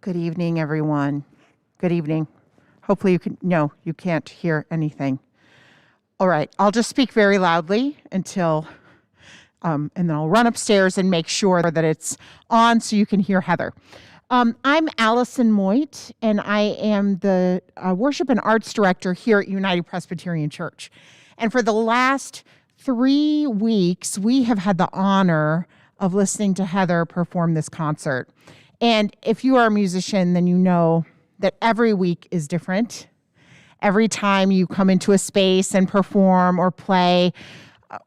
Good evening, everyone. Good evening. Hopefully you can't hear anything. All right, I'll just speak very loudly until, and then I'll run upstairs and make sure that it's on so you can hear Heather. I'm Allison Moit, and I am the Worship and Arts Director here at United Presbyterian Church. And for the last 3 weeks, we have had the honor of listening to Heather perform this concert. And if you are a musician, then you know that every week is different. Every time you come into a space and perform or play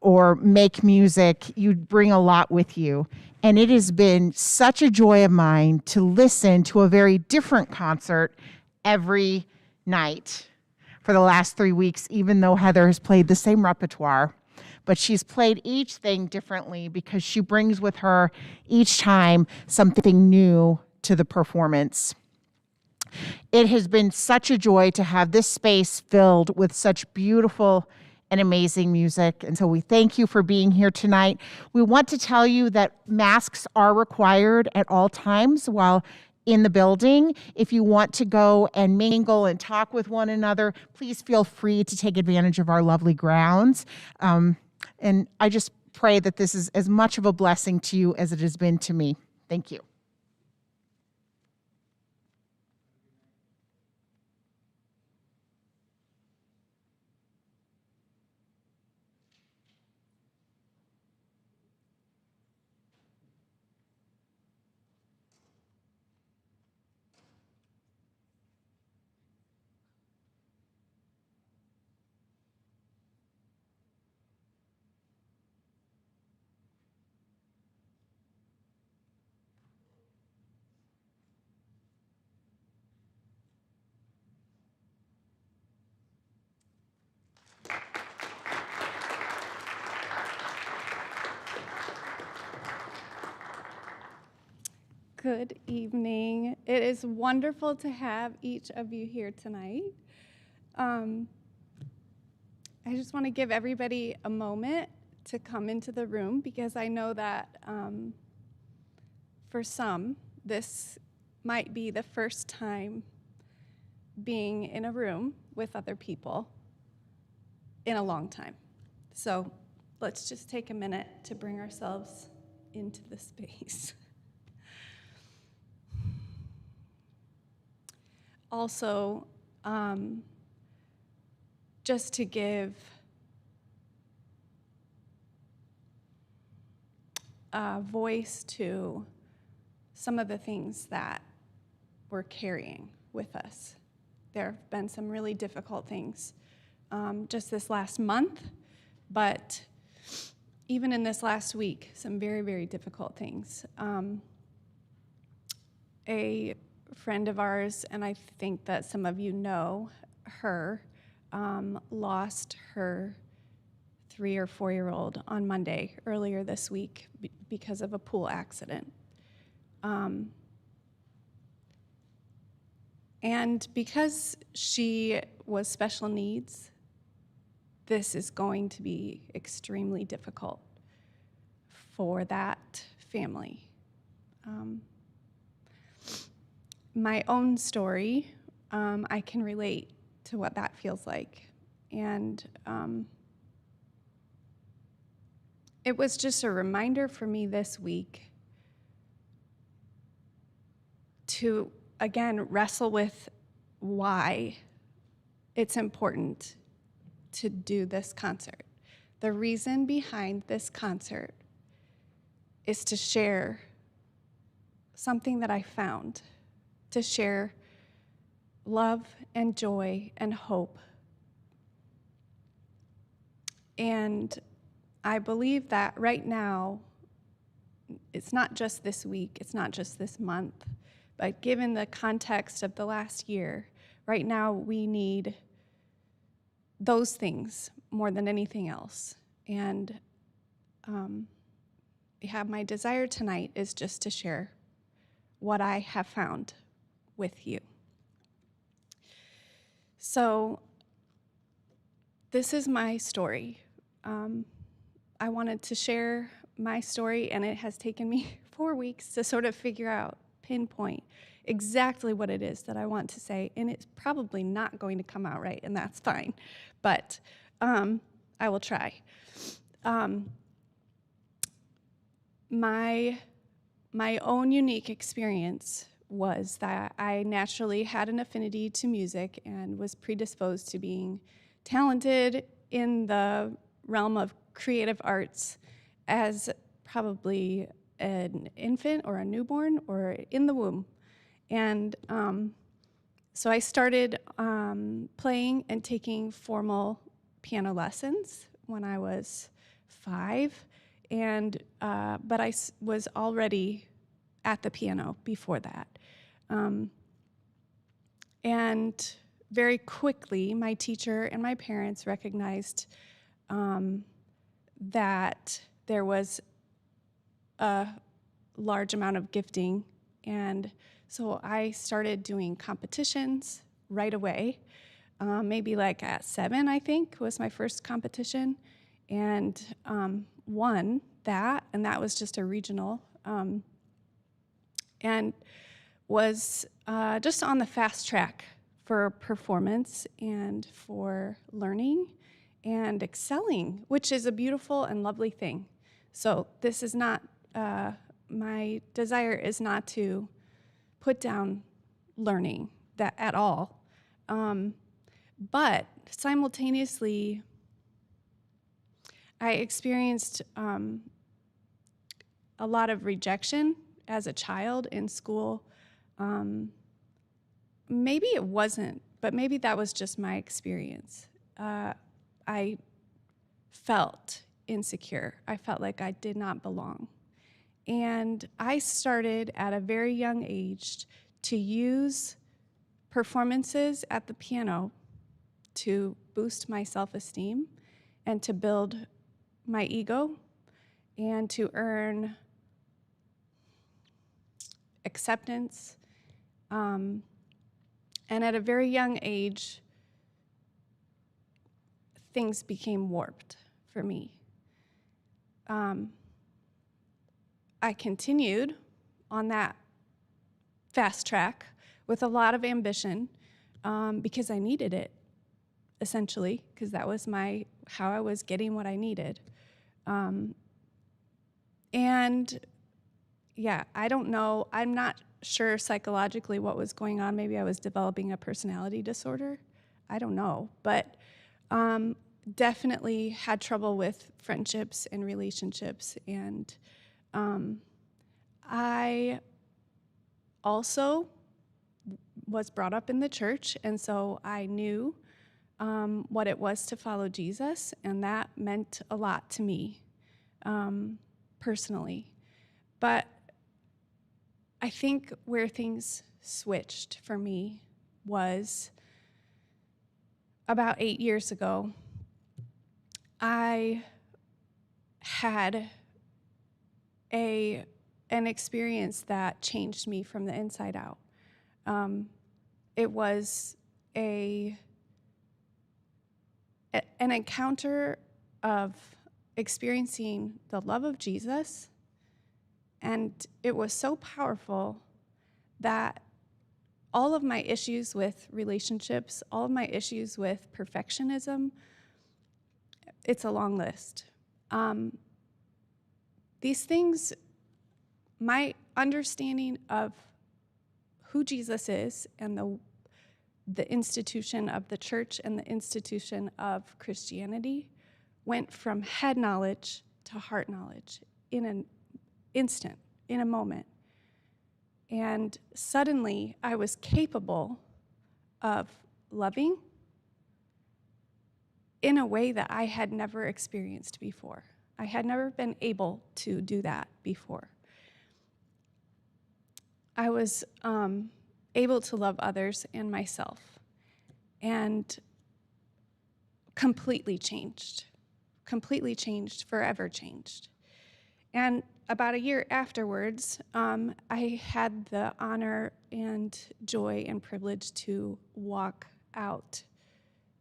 or make music, you bring a lot with you. And it has been such a joy of mine to listen to a very different concert every night for the last 3 weeks, even though Heather has played the same repertoire. But she's played each thing differently because she brings with her each time something new to the performance. It has been such a joy to have this space filled with such beautiful and amazing music. And so we thank you for being here tonight. We want to tell you that masks are required at all times while in the building. If you want to go and mingle and talk with one another, please feel free to take advantage of our lovely grounds. And I just pray that this is as much of a blessing to you as it has been to me. Thank you. Good evening. It is wonderful to have each of you here tonight. I just want to give everybody a moment to come into the room because I know that for some, this might be the first time being in a room with other people in a long time. So let's just take a minute to bring ourselves into the space. Also, just to give a voice to some of the things that we're carrying with us. There have been some really difficult things just this last month, but even in this last week, some very, very difficult things. A friend of ours, and I think that some of you know her, lost her 3 or 4-year-old on Monday earlier this week because of a pool accident. And because she was special needs, this is going to be extremely difficult for that family. My own story, I can relate to what that feels like. And it was just a reminder for me this week to, again, wrestle with why it's important to do this concert. The reason behind this concert is to share something that I found, to share love and joy and hope. And I believe that right now, it's not just this week, it's not just this month, but given the context of the last year, right now we need those things more than anything else. And my desire tonight is just to share what I have found with you. So this is my story. I wanted to share my story, and it has taken me 4 weeks to sort of pinpoint exactly what it is that I want to say, and it's probably not going to come out right, and that's fine. But I will try. My own unique experience was that I naturally had an affinity to music and was predisposed to being talented in the realm of creative arts as probably an infant or a newborn or in the womb. And so I started playing and taking formal piano lessons when I was 5, and but I was already at the piano before that. And very quickly, my teacher and my parents recognized that there was a large amount of gifting, and so I started doing competitions right away. Maybe like at 7, I think, was my first competition, and won that, and that was just a regional, and was just on the fast track for performance and for learning and excelling, which is a beautiful and lovely thing. So this is not, my desire is not to put down learning that at all. But simultaneously, I experienced a lot of rejection as a child in school. Maybe it wasn't, but maybe that was just my experience. I felt insecure. I felt like I did not belong. And I started at a very young age to use performances at the piano to boost my self-esteem and to build my ego and to earn acceptance. And at a very young age, things became warped for me. I continued on that fast track with a lot of ambition because I needed it, essentially, because that was how I was getting what I needed. And yeah, I don't know, I'm not sure psychologically what was going on. Maybe I was developing a personality disorder. I don't know, but definitely had trouble with friendships and relationships. And I also was brought up in the church, and so I knew what it was to follow Jesus, and that meant a lot to me personally. But I think where things switched for me was about 8 years ago. I had an experience that changed me from the inside out. It was an encounter of experiencing the love of Jesus, and it was so powerful that all of my issues with relationships, all of my issues with perfectionism, it's a long list. These things, my understanding of who Jesus is and the institution of the church and the institution of Christianity went from head knowledge to heart knowledge in an instant, in a moment. And suddenly I was capable of loving in a way that I had never experienced before. I had never been able to do that before. I was able to love others and myself, and completely changed, forever changed. And about a year afterwards, I had the honor and joy and privilege to walk out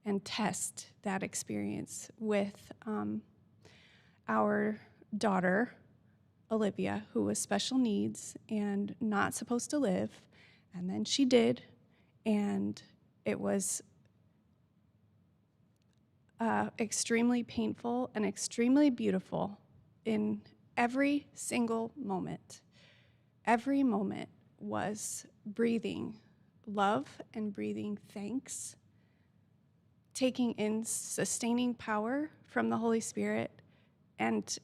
and test that experience with our daughter, Olivia, who was special needs and not supposed to live, And then she did, and it was extremely painful and extremely beautiful in every single moment. Every moment was breathing love and breathing thanks, taking in sustaining power from the Holy Spirit and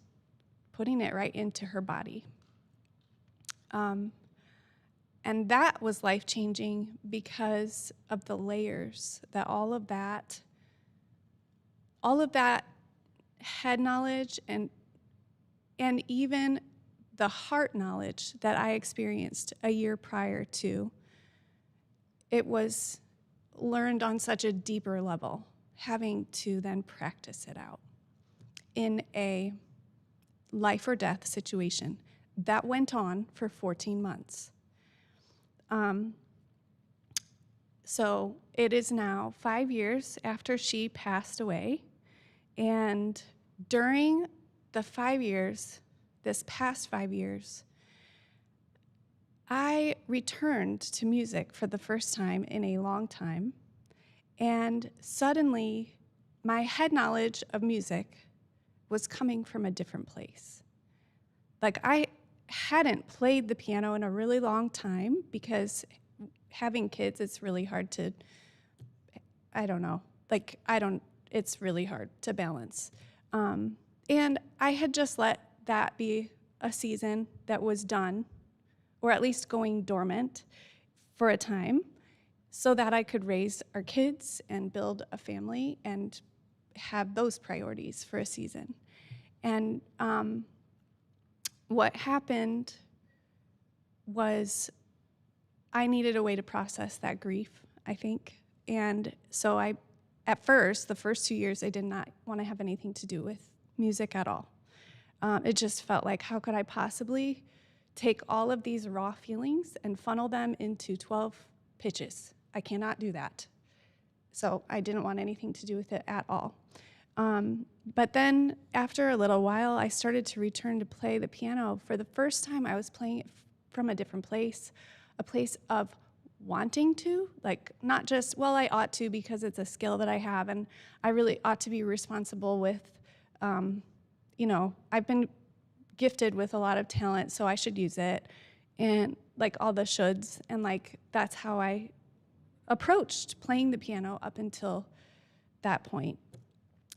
putting it right into her body. And that was life-changing because of the layers that all of that head knowledge and even the heart knowledge that I experienced a year prior to, it was learned on such a deeper level, having to then practice it out in a life or death situation that went on for 14 months. So it is now 5 years after she passed away, and during the 5 years, this past 5 years, I returned to music for the first time in a long time, and suddenly my head knowledge of music was coming from a different place. Like, I hadn't played the piano in a really long time because having kids, it's really hard to, it's really hard to balance. And I had just let that be a season that was done, or at least going dormant for a time, so that I could raise our kids and build a family and have those priorities for a season. And what happened was I needed a way to process that grief, I think. And so the first 2 years, I did not want to have anything to do with music at all. It just felt like, how could I possibly take all of these raw feelings and funnel them into 12 pitches? I cannot do that. So I didn't want anything to do with it at all. But then after a little while, I started to return to play the piano. For the first time, I was playing it from a different place, a place of wanting to, like not just, well, I ought to because it's a skill that I have and I really ought to be responsible with, I've been gifted with a lot of talent, so I should use it, and like all the shoulds, and like that's how I approached playing the piano up until that point.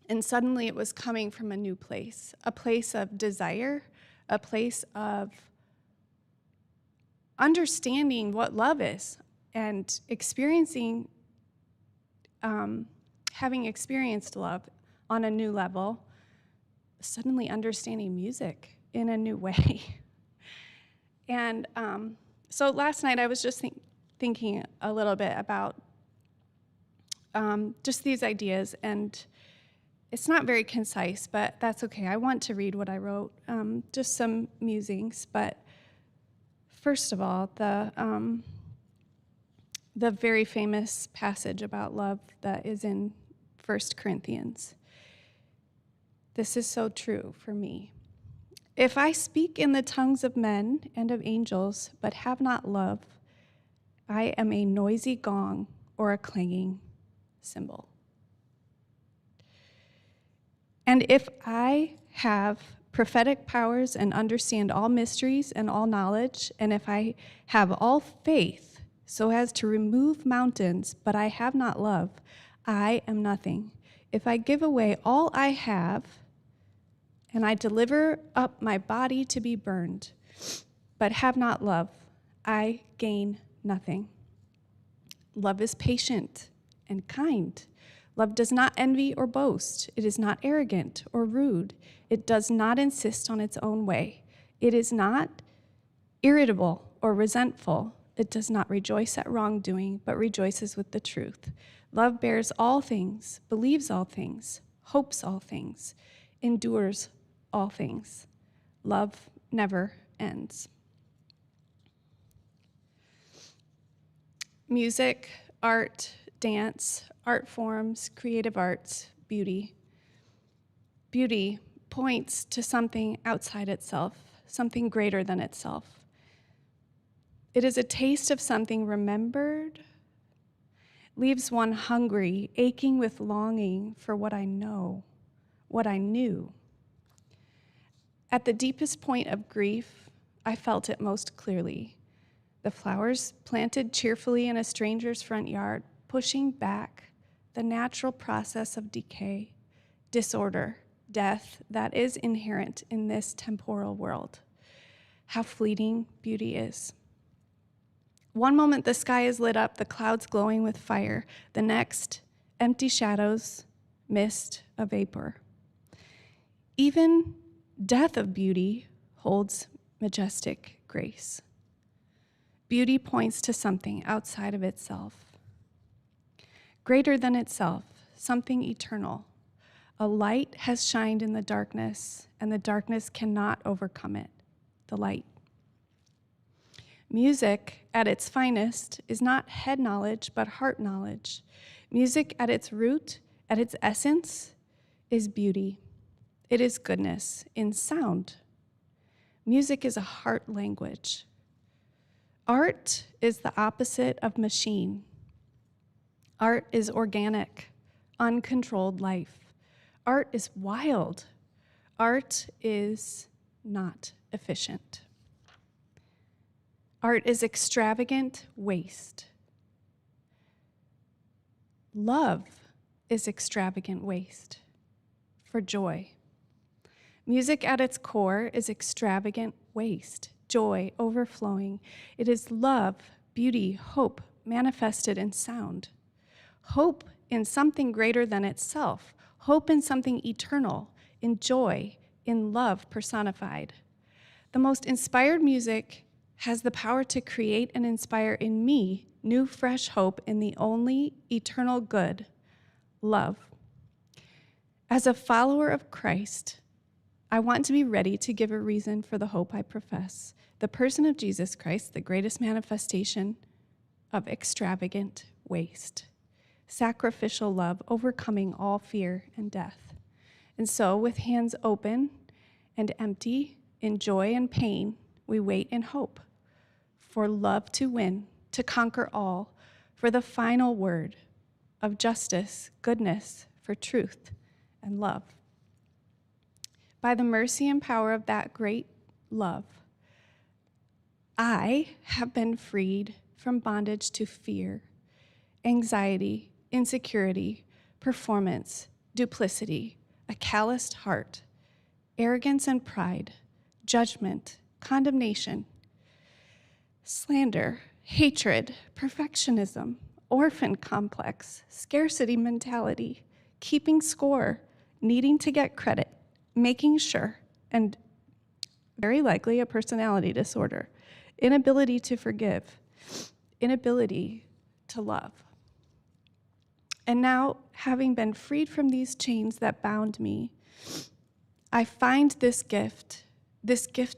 And suddenly it was coming from a new place, a place of desire, a place of understanding what love is and experiencing, having experienced love on a new level, suddenly understanding music in a new way. And so last night I was just thinking a little bit about just these ideas, and it's not very concise, but that's okay. I want to read what I wrote, just some musings. But first of all, the very famous passage about love that is in 1 Corinthians. This is so true for me. If I speak in the tongues of men and of angels, but have not love, I am a noisy gong or a clanging cymbal. And if I have prophetic powers and understand all mysteries and all knowledge, and if I have all faith so as to remove mountains, but I have not love, I am nothing. If I give away all I have, and I deliver up my body to be burned, but have not love, I gain nothing. Love is patient and kind. Love does not envy or boast. It is not arrogant or rude. It does not insist on its own way. It is not irritable or resentful. It does not rejoice at wrongdoing, but rejoices with the truth. Love bears all things, believes all things, hopes all things, endures all things. Love never ends. Music, art, dance, art forms, creative arts, beauty. Beauty points to something outside itself, something greater than itself. It is a taste of something remembered, leaves one hungry, aching with longing for what I know, what I knew. At the deepest point of grief, I felt it most clearly. The flowers planted cheerfully in a stranger's front yard, pushing back the natural process of decay, disorder, death that is inherent in this temporal world. How fleeting beauty is. One moment the sky is lit up, the clouds glowing with fire. The next, empty shadows, mist, a vapor. Even death of beauty holds majestic grace. Beauty points to something outside of itself, greater than itself, something eternal. A light has shined in the darkness, and the darkness cannot overcome it, the light. Music, at its finest, is not head knowledge, but heart knowledge. Music, at its root, at its essence, is beauty. It is goodness in sound. Music is a heart language. Art is the opposite of machine. Art is organic, uncontrolled life. Art is wild. Art is not efficient. Art is extravagant waste. Love is extravagant waste for joy. Music at its core is extravagant waste, joy overflowing. It is love, beauty, hope manifested in sound. Hope in something greater than itself. Hope in something eternal, in joy, in love personified. The most inspired music has the power to create and inspire in me new, fresh hope in the only eternal good, love. As a follower of Christ, I want to be ready to give a reason for the hope I profess. The person of Jesus Christ, the greatest manifestation of extravagant waste. Sacrificial love, overcoming all fear and death. And so, with hands open and empty, in joy and pain, we wait in hope for love to win, to conquer all, for the final word of justice, goodness, for truth and love. By the mercy and power of that great love, I have been freed from bondage to fear, anxiety, insecurity, performance, duplicity, a calloused heart, arrogance and pride, judgment, condemnation, slander, hatred, perfectionism, orphan complex, scarcity mentality, keeping score, needing to get credit, making sure, and very likely a personality disorder, inability to forgive, inability to love. And now, having been freed from these chains that bound me, I find this gift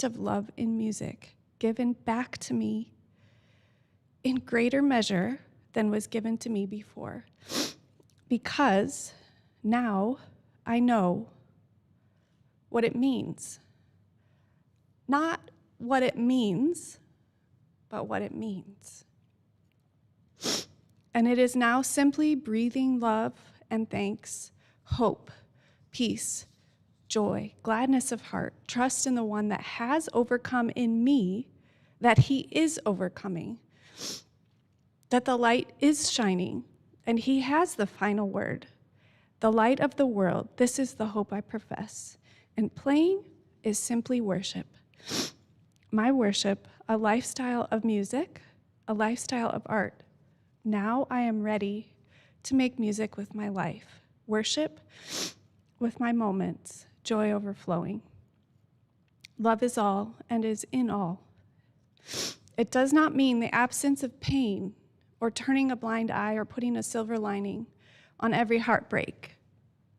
of love in music, given back to me in greater measure than was given to me before. Because now I know what it means. Not what it means, but what it means. And it is now simply breathing love and thanks, hope, peace, joy, gladness of heart, trust in the one that has overcome in me, that he is overcoming, that the light is shining, and he has the final word. The light of the world, this is the hope I profess. And playing is simply worship. My worship, a lifestyle of music, a lifestyle of art. Now I am ready to make music with my life, worship with my moments, joy overflowing. Love is all and is in all. It does not mean the absence of pain or turning a blind eye or putting a silver lining on every heartbreak.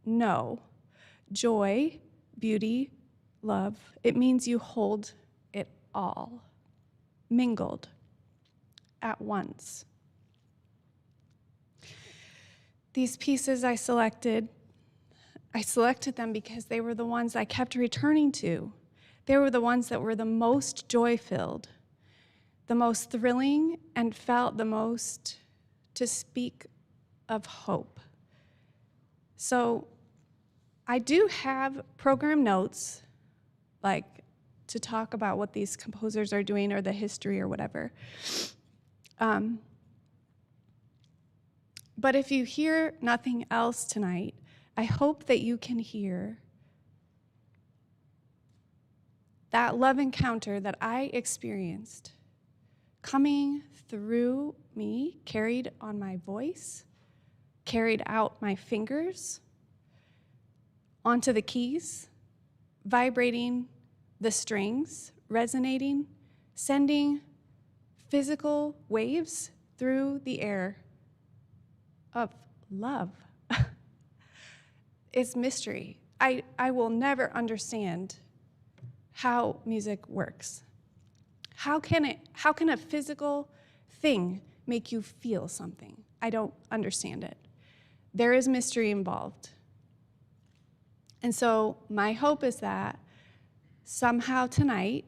No. Joy, beauty, love, it means you hold it all, mingled at once. These pieces I selected them because they were the ones I kept returning to. They were the ones that were the most joy-filled. the most thrilling and felt the most to speak of hope. So I do have program notes, like to talk about what these composers are doing or the history or whatever. But if you hear nothing else tonight, I hope that you can hear that love encounter that I experienced coming through me, carried on my voice, carried out my fingers, onto the keys, vibrating the strings, resonating, sending physical waves through the air of love. It's mystery. I will never understand how music works. How can a physical thing make you feel something? I don't understand it. There is mystery involved. And so my hope is that somehow tonight,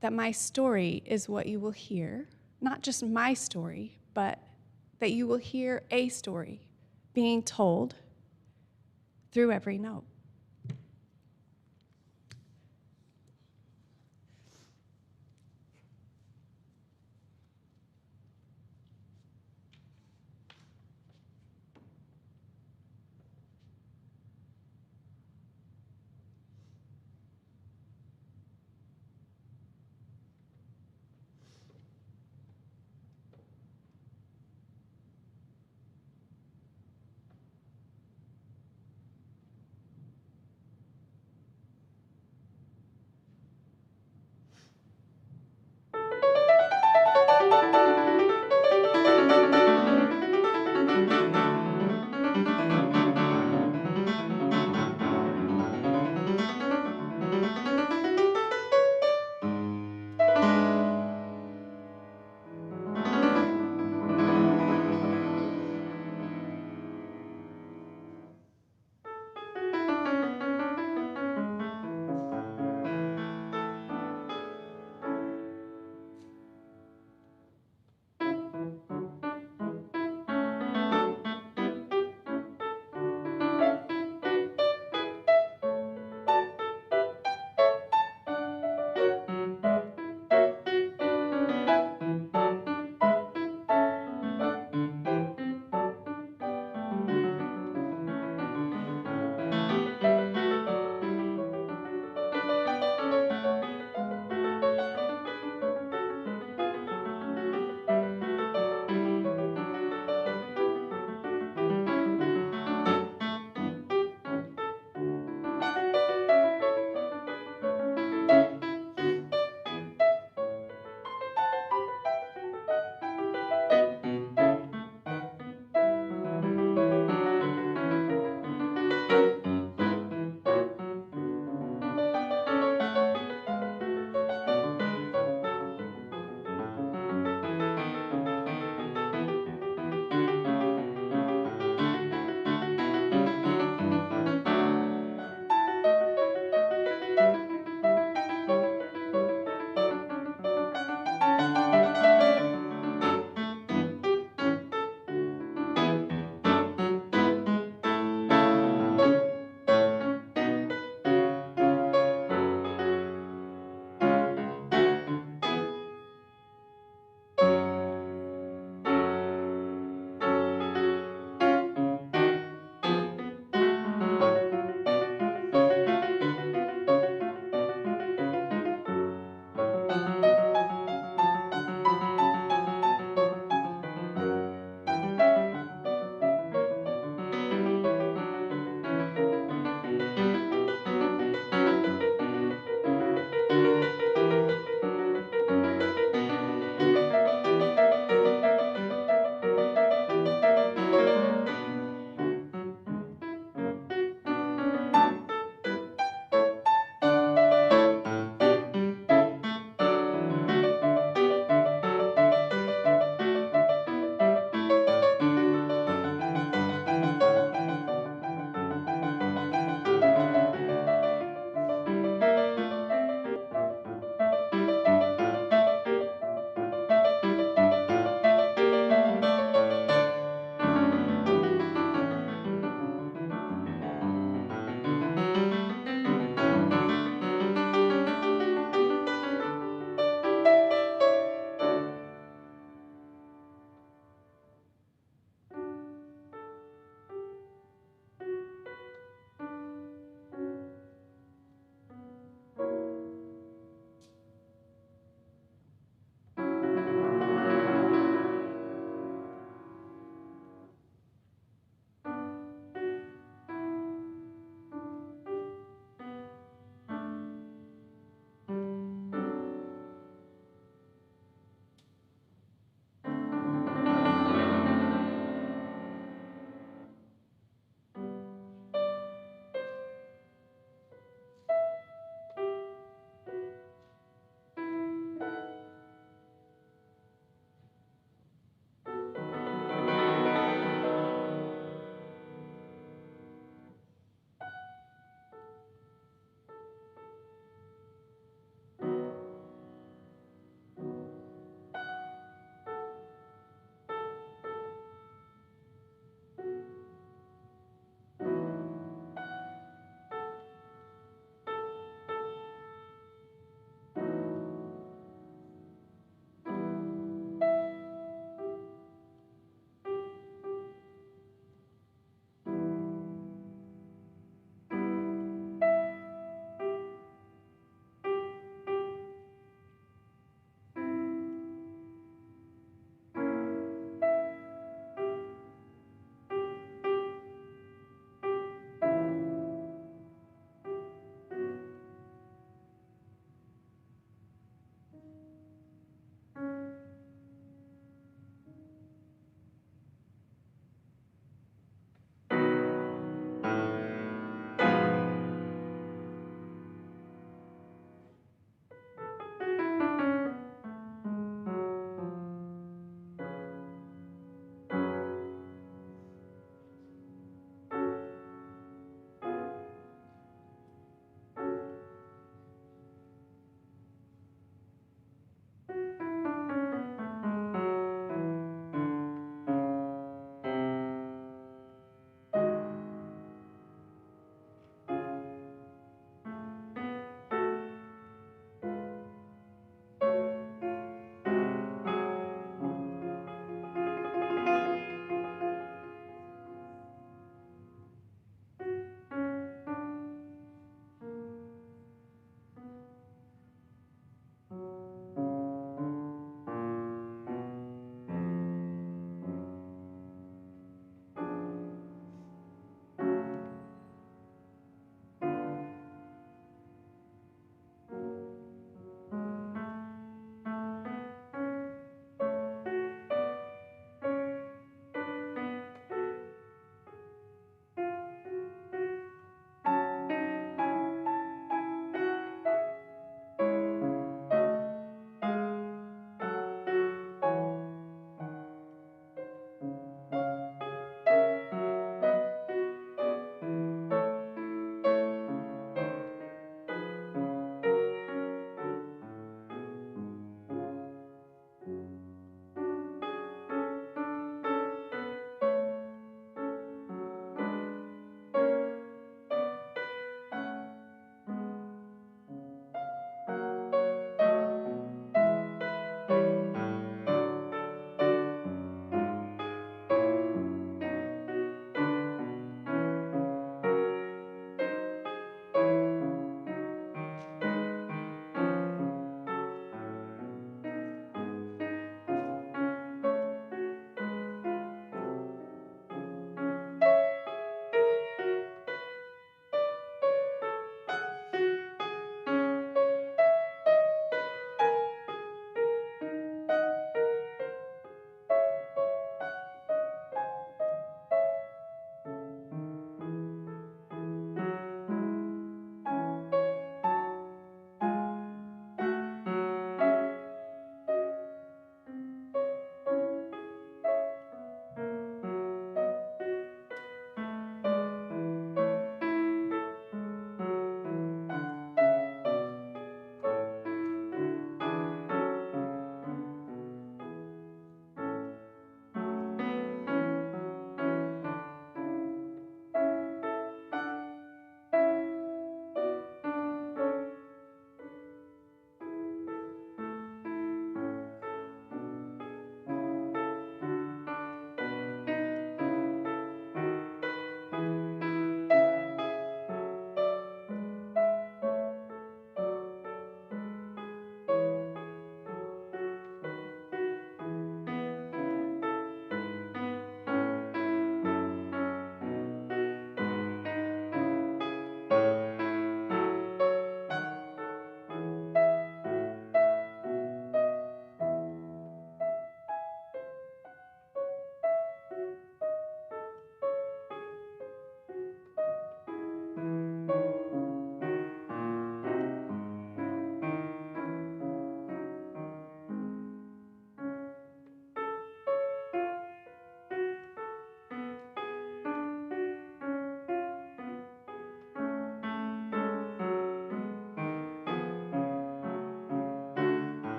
that my story is what you will hear, not just my story, but that you will hear a story being told through every note.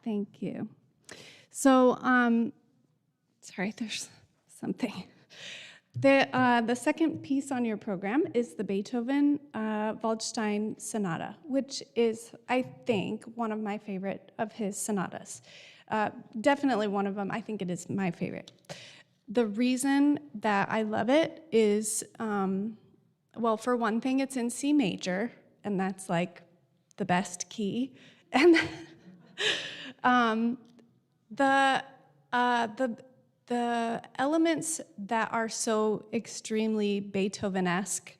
Thank you. So, sorry, there's something. The second piece on your program is the Beethoven Waldstein Sonata, which is, I think, one of my favorite of his sonatas. Definitely one of them. I think it is my favorite. The reason that I love it is, well, for one thing, it's in C major, and that's like the best key. And the elements that are so extremely Beethoven-esque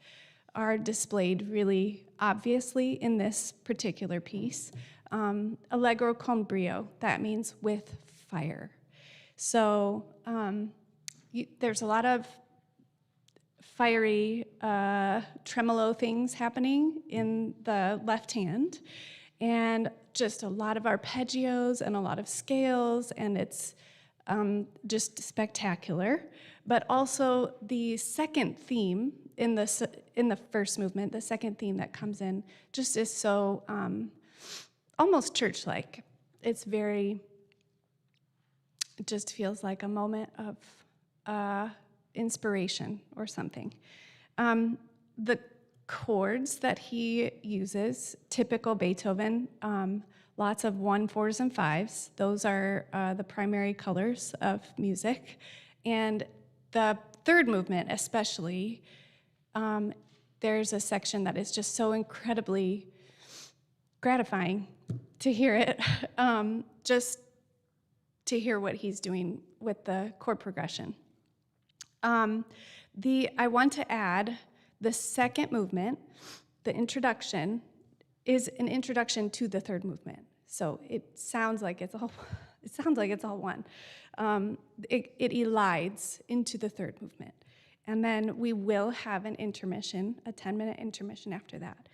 are displayed really obviously in this particular piece. Allegro con brio, that means with fire. So there's a lot of fiery tremolo things happening in the left hand, and just a lot of arpeggios and a lot of scales, and it's just spectacular. But also the second theme in the first movement, the second theme that comes in, just is so almost church-like. It's very, it just feels like a moment of inspiration or something. The chords that he uses, typical Beethoven, lots of 1, 4s, and 5s. Those are the primary colors of music. And the third movement especially, there's a section that is just so incredibly gratifying to hear it, just to hear what he's doing with the chord progression. I want to add the second movement, the introduction, is an introduction to the third movement. So it sounds like it's all one. It elides into the third movement. And then we will have an intermission, a 10-minute intermission after that.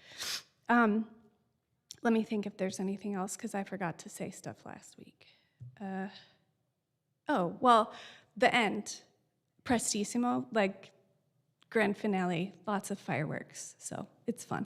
Let me think if there's anything else, because I forgot to say stuff last week. The end, prestissimo, like grand finale, lots of fireworks, so it's fun.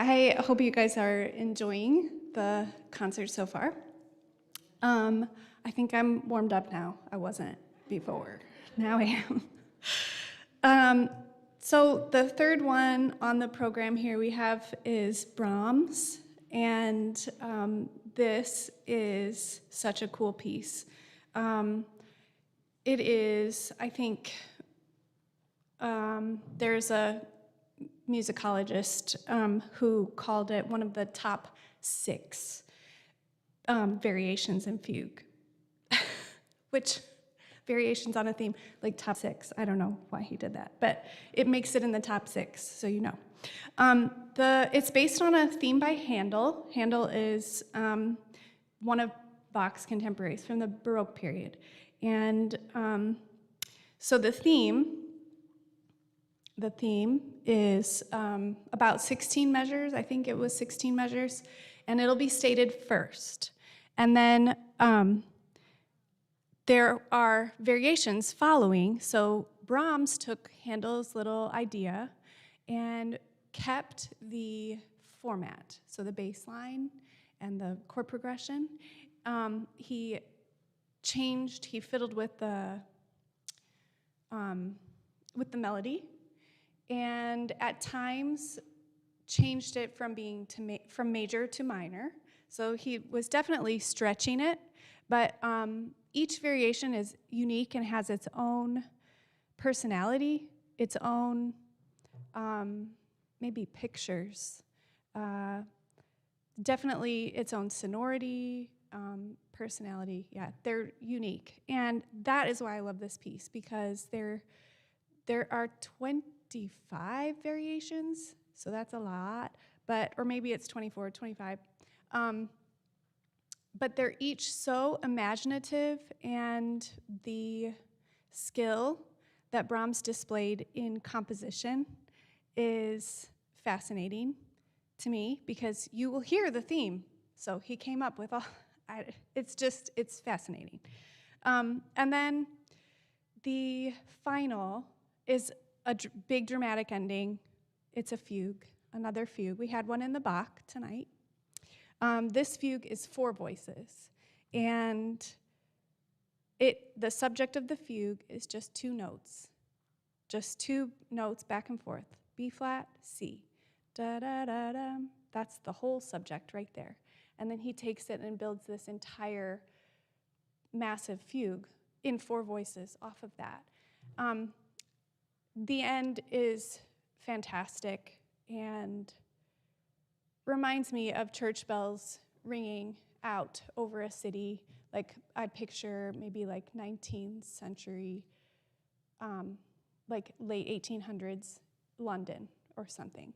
I hope you guys are enjoying the concert so far. I think I'm warmed up now. I wasn't before. Now I am. So the third one on the program here we have is Brahms, and this is such a cool piece. It is, I think, there's a musicologist who called it one of the top 6 variations in fugue, which variations on a theme, like top 6. I don't know why he did that, but it makes it in the top 6, so you know. It's based on a theme by Handel. Handel is one of Bach's contemporaries from the Baroque period. And so the theme is about 16 measures. I think it was 16 measures, and it'll be stated first. And then there are variations following. So Brahms took Handel's little idea and kept the format, so the bass line and the chord progression. He fiddled with the melody, and at times changed it from major to minor. So he was definitely stretching it, but each variation is unique and has its own personality, its own maybe pictures, definitely its own sonority, personality. Yeah, they're unique, and that is why I love this piece, because there are 25 variations, so that's a lot, or maybe it's 24, 25. But they're each so imaginative, and the skill that Brahms displayed in composition is fascinating to me, because you will hear the theme. So he came up with all, it's fascinating. And then the final is a big dramatic ending. It's a fugue, another fugue. We had one in the Bach tonight. This fugue is 4 voices, and the subject of the fugue is just 2 notes back and forth, B flat, C, da da da da. That's the whole subject right there. And then he takes it and builds this entire massive fugue in 4 voices off of that. The end is fantastic and reminds me of church bells ringing out over a city. Like, I picture maybe like 19th century, like late 1800s London or something.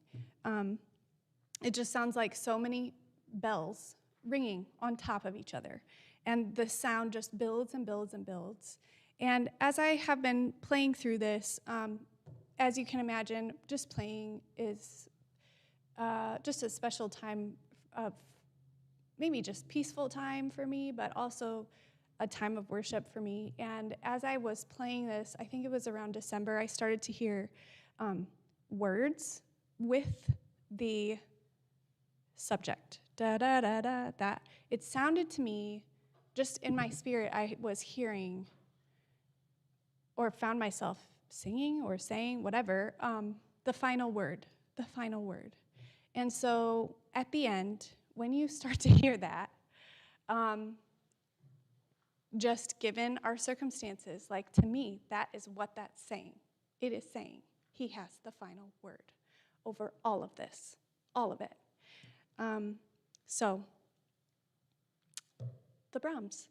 It just sounds like so many bells ringing on top of each other. And the sound just builds and builds and builds. And as I have been playing through this, as you can imagine, just playing is just a special time of maybe just peaceful time for me, but also a time of worship for me. And as I was playing this, I think it was around December, I started to hear words with the subject, da-da-da-da, that. It sounded to me, just in my spirit, I was hearing or found myself singing or saying, whatever, the final word. And so at the end, when you start to hear that, just given our circumstances, like, to me, that is what that's saying. It is saying he has the final word over all of this, all of it. So, the Brahms.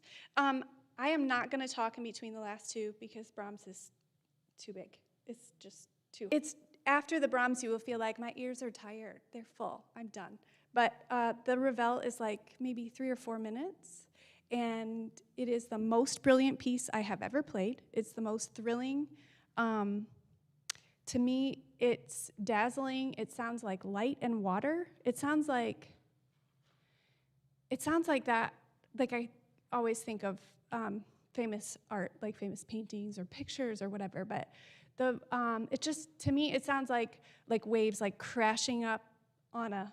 I am not going to talk in between the last 2 because Brahms is too big. It's just too. It's after the Brahms, you will feel like my ears are tired. They're full. I'm done. But the Ravel is like maybe 3 or 4 minutes, and it is the most brilliant piece I have ever played. It's the most thrilling. To me, it's dazzling. It sounds like light and water. It sounds like that. Like, I always think of famous art, like famous paintings or pictures or whatever. But it just, to me, it sounds like waves like crashing up on a